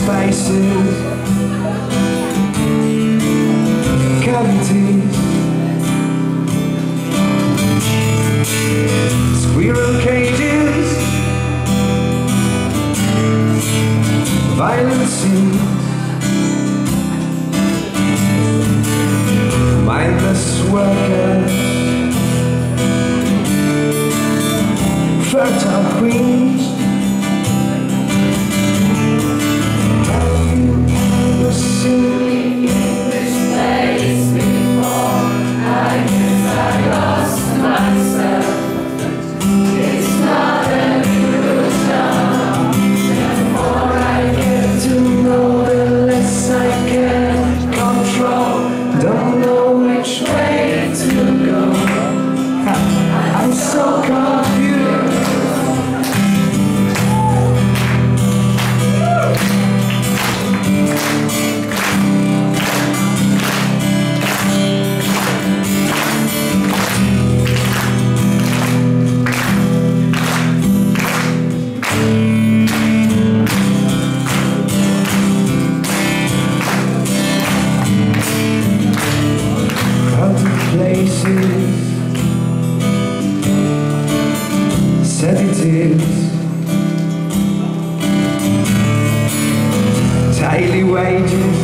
spaces, cavities, squirrel cages, violent scenes, mindless workers, fertile queens. Have you ever seen me in this place before? I guess I lost myself. It's not an illusion. The more I get to know, the less I can control. Don't know which way to go. I'm so confused. Places, sedatives, daily wages,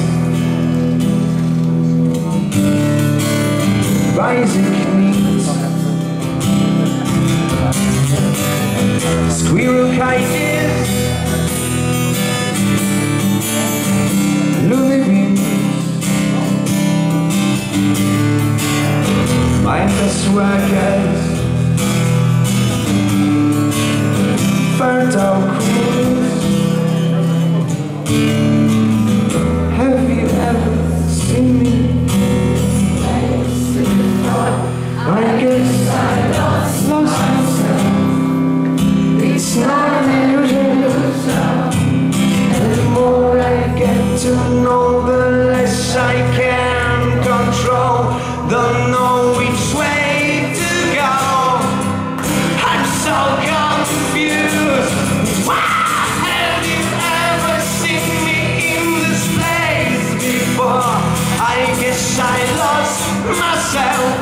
rising needs, squirrel cages, Louis mindless workers, fertile crews. Have you ever seen me? I guess I lost myself. It's not an illusion. The more I get to know, the less I can control. Don't know which way to go. I'm so confused. Have you ever seen me in this place before? I guess I lost myself.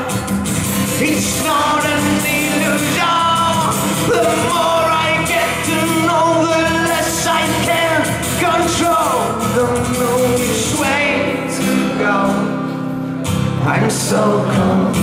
It's not an illusion. The more I get to know, the less I can control. Don't know which way to go. I'm so confused.